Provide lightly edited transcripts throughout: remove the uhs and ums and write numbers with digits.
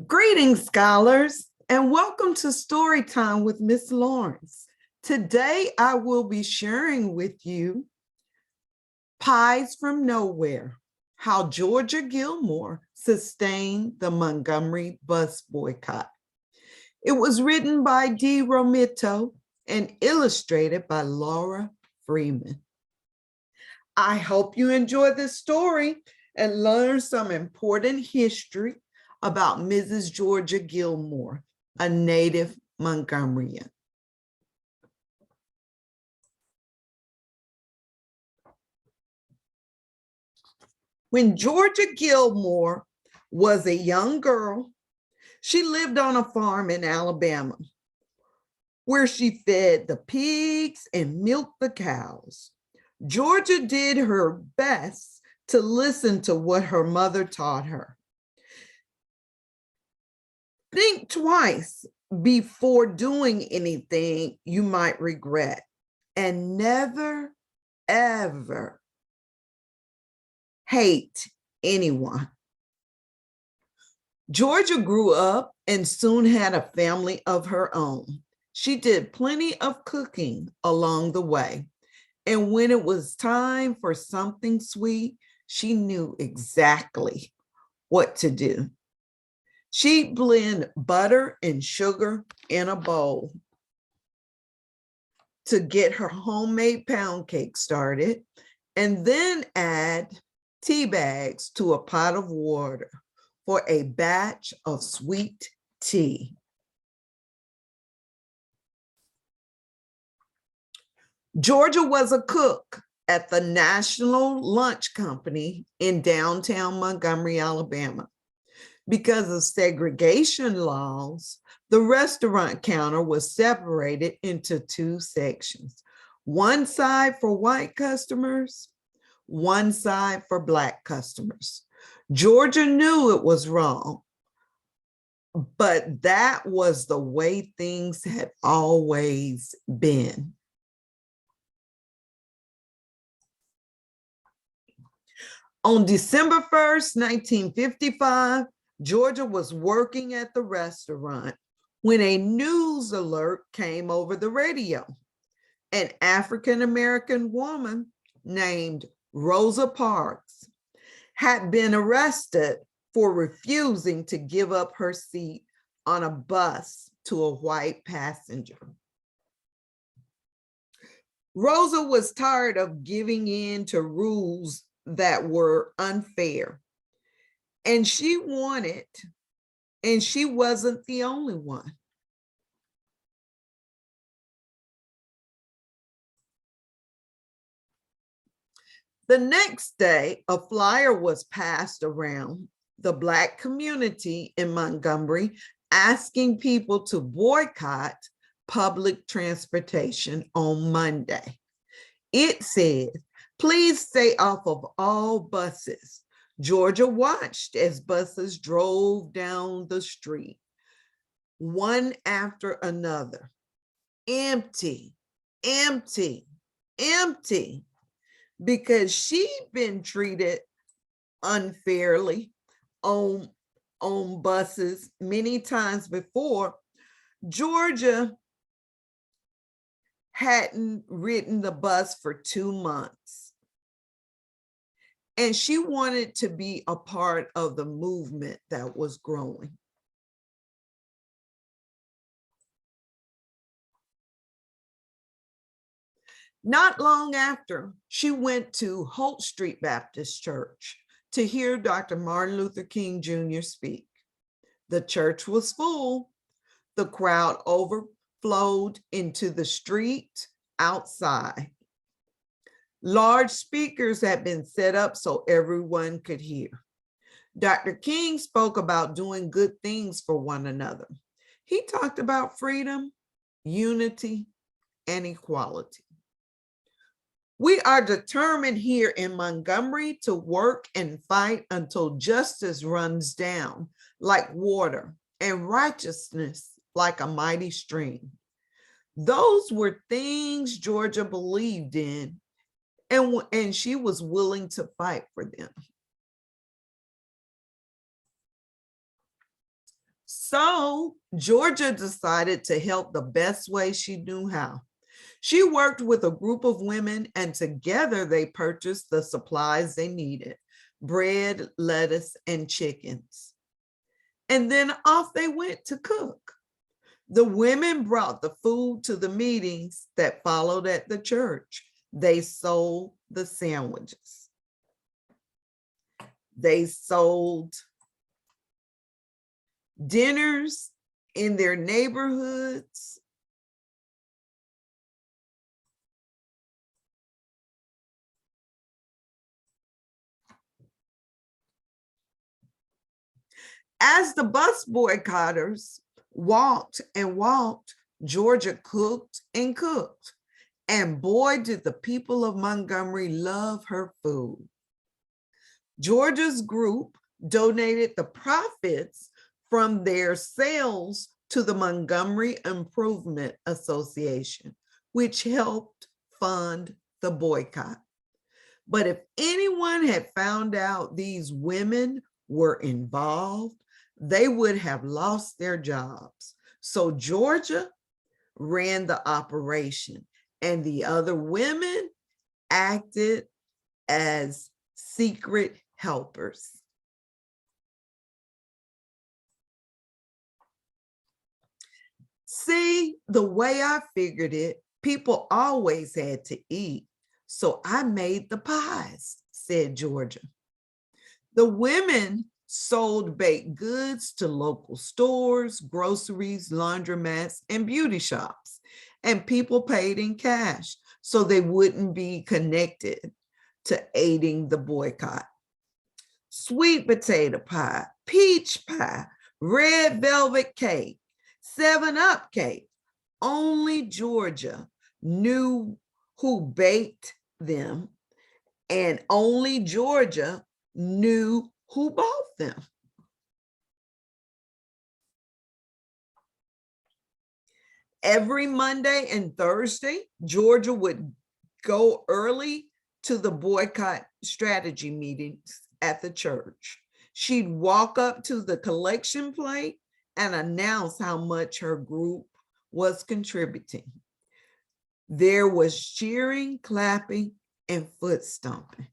Greetings, scholars, and welcome to Storytime with Miss Lawrence. Today, I will be sharing with you Pies from Nowhere, how Georgia Gilmore sustained the Montgomery bus boycott. It was written by Dee Romito and illustrated by Laura Freeman. I hope you enjoy this story and learn some important history about Mrs. Georgia Gilmore, a native Montgomeryan. When Georgia Gilmore was a young girl, she lived on a farm in Alabama where she fed the pigs and milked the cows. Georgia did her best to listen to what her mother taught her. Think twice before doing anything you might regret, and never, ever hate anyone. Georgia grew up and soon had a family of her own. She did plenty of cooking along the way. And when it was time for something sweet, she knew exactly what to do. She'd blend butter and sugar in a bowl to get her homemade pound cake started, and then add tea bags to a pot of water for a batch of sweet tea. Georgia was a cook at the National Lunch Company in downtown Montgomery, Alabama. Because of segregation laws, the restaurant counter was separated into two sections, one side for white customers, one side for Black customers. Georgia knew it was wrong, but that was the way things had always been. On December 1st, 1955, Georgia was working at the restaurant when a news alert came over the radio. An African-American woman named Rosa Parks had been arrested for refusing to give up her seat on a bus to a white passenger. Rosa was tired of giving in to rules that were unfair. And she wanted, and she wasn't the only one. The next day, a flyer was passed around the Black community in Montgomery asking people to boycott public transportation on Monday. It said, "Please stay off of all buses." Georgia watched as buses drove down the street, one after another, empty, empty, empty, because she'd been treated unfairly on buses many times before. Georgia hadn't ridden the bus for 2 months. And she wanted to be a part of the movement that was growing. Not long after, she went to Holt Street Baptist Church to hear Dr. Martin Luther King Jr. speak. The church was full. The crowd overflowed into the street outside. Large speakers had been set up so everyone could hear. Dr. King spoke about doing good things for one another. He talked about freedom, unity, and equality. We are determined here in Montgomery to work and fight until justice runs down like water and righteousness like a mighty stream. Those were things Georgia believed in, and she was willing to fight for them. So Georgia decided to help the best way she knew how. She worked with a group of women, and together they purchased the supplies they needed: bread, lettuce, and chickens. And then off they went to cook. The women brought the food to the meetings that followed at the church. They sold the sandwiches. They sold dinners in their neighborhoods. As the bus boycotters walked and walked, Georgia cooked and cooked. And boy, did the people of Montgomery love her food. Georgia's group donated the profits from their sales to the Montgomery Improvement Association, which helped fund the boycott. But if anyone had found out these women were involved, they would have lost their jobs. So Georgia ran the operation, and the other women acted as secret helpers. See, the way I figured it, people always had to eat. So I made the pies, said Georgia. The women sold baked goods to local stores, groceries, laundromats, and beauty shops, and people paid in cash so they wouldn't be connected to aiding the boycott. Sweet potato pie, peach pie, red velvet cake, 7-Up cake. Only Georgia knew who baked them, and only Georgia knew who bought them. Every Monday and Thursday, Georgia would go early to the boycott strategy meetings at the church. She'd walk up to the collection plate and announce how much her group was contributing. There was cheering, clapping, and foot stomping.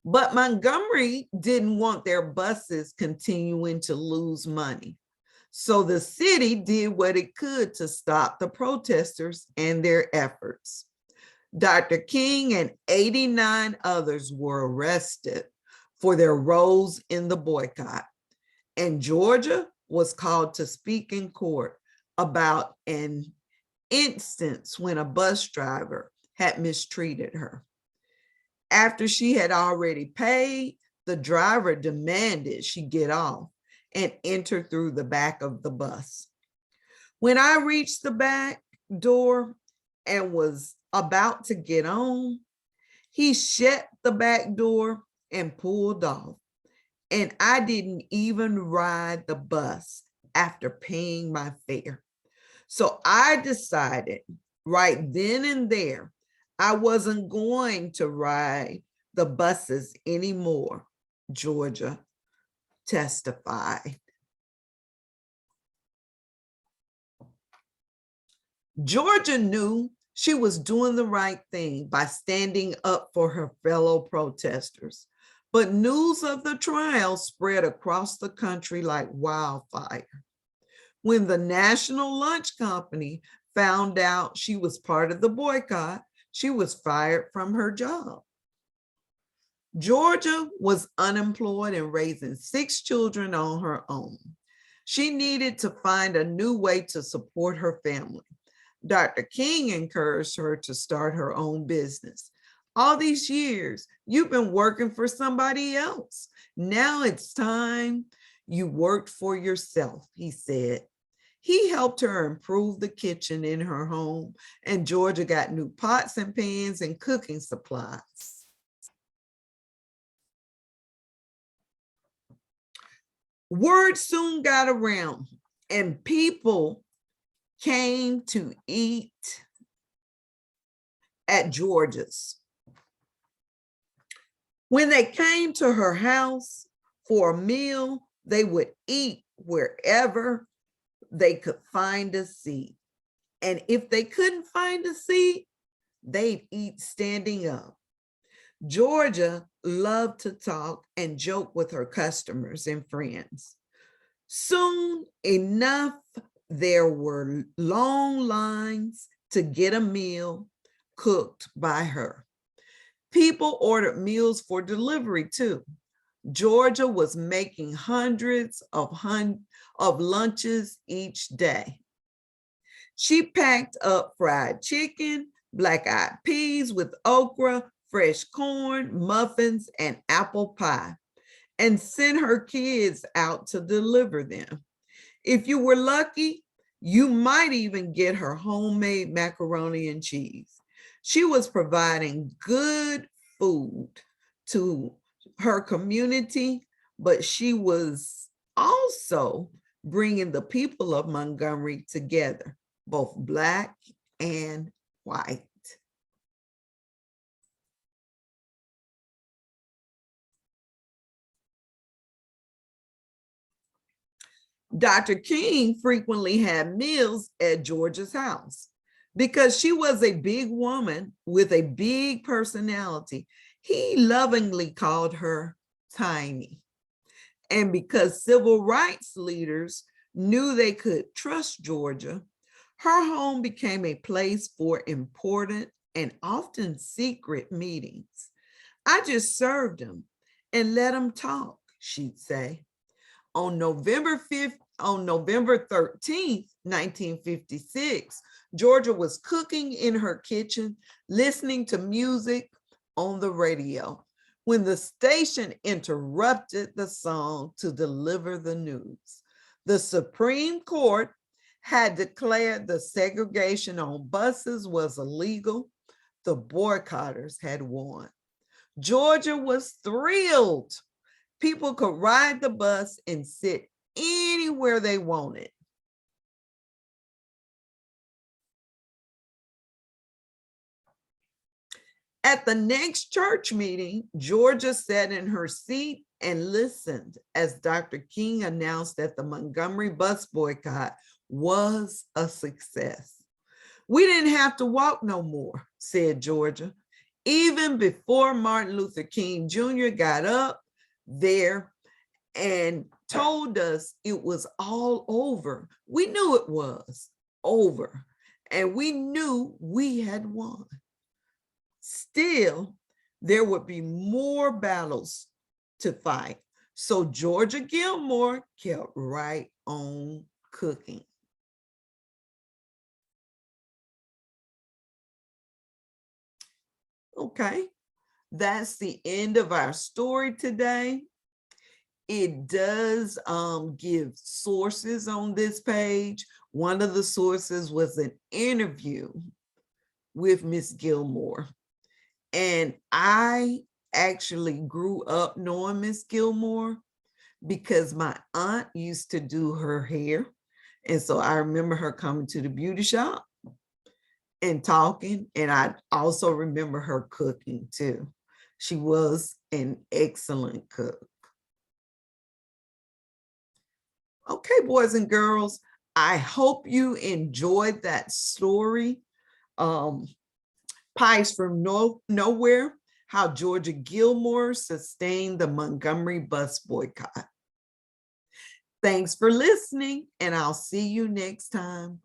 But Montgomery didn't want their buses continuing to lose money. So the city did what it could to stop the protesters and their efforts. Dr. King and 89 others were arrested for their roles in the boycott, and Georgia was called to speak in court about an instance when a bus driver had mistreated her. After she had already paid, the driver demanded she get off and enter through the back of the bus. When I reached the back door and was about to get on, he shut the back door and pulled off. And I didn't even ride the bus after paying my fare. So I decided right then and there, I wasn't going to ride the buses anymore, Georgia testified. Georgia knew she was doing the right thing by standing up for her fellow protesters, but news of the trial spread across the country like wildfire. When the National Lunch Company found out she was part of the boycott, she was fired from her job. Georgia was unemployed and raising 6 children on her own. She needed to find a new way to support her family. Dr. King encouraged her to start her own business. All these years, you've been working for somebody else. Now it's time you worked for yourself, he said. He helped her improve the kitchen in her home, and Georgia got new pots and pans and cooking supplies. Word soon got around, and people came to eat at Georgia's. When they came to her house for a meal, they would eat wherever they could find a seat. And if they couldn't find a seat, they'd eat standing up. Georgia loved to talk and joke with her customers and friends. Soon enough, there were long lines to get a meal cooked by her. People ordered meals for delivery too. Georgia was making hundreds of lunches each day. She packed up fried chicken, black-eyed peas with okra, fresh corn, muffins, and apple pie, and sent her kids out to deliver them. If you were lucky, you might even get her homemade macaroni and cheese. She was providing good food to her community, but she was also bringing the people of Montgomery together, both Black and white. Dr. King frequently had meals at Georgia's house. Because she was a big woman with a big personality, he lovingly called her Tiny. And because civil rights leaders knew they could trust Georgia, her home became a place for important and often secret meetings. I just served them and let them talk, she'd say. On November 13th, 1956, Georgia was cooking in her kitchen, listening to music on the radio, when the station interrupted the song to deliver the news. The Supreme Court had declared the segregation on buses was illegal. The boycotters had won. Georgia was thrilled. People could ride the bus and sit anywhere they wanted. At the next church meeting, Georgia sat in her seat and listened as Dr. King announced that the Montgomery bus boycott was a success. We didn't have to walk no more, said Georgia. Even before Martin Luther King Jr. got up there and told us it was all over. We knew it was over, and we knew we had won. Still, there would be more battles to fight. So Georgia Gilmore kept right on cooking. Okay, that's the end of our story today. It does give sources on this page. One of the sources was an interview with Miss Gilmore. And I actually grew up knowing Miss Gilmore because my aunt used to do her hair. And so I remember her coming to the beauty shop and talking. And I also remember her cooking too. She was an excellent cook. Okay, boys and girls, I hope you enjoyed that story. Pies from Nowhere, how Georgia Gilmore sustained the Montgomery bus boycott. Thanks for listening, and I'll see you next time.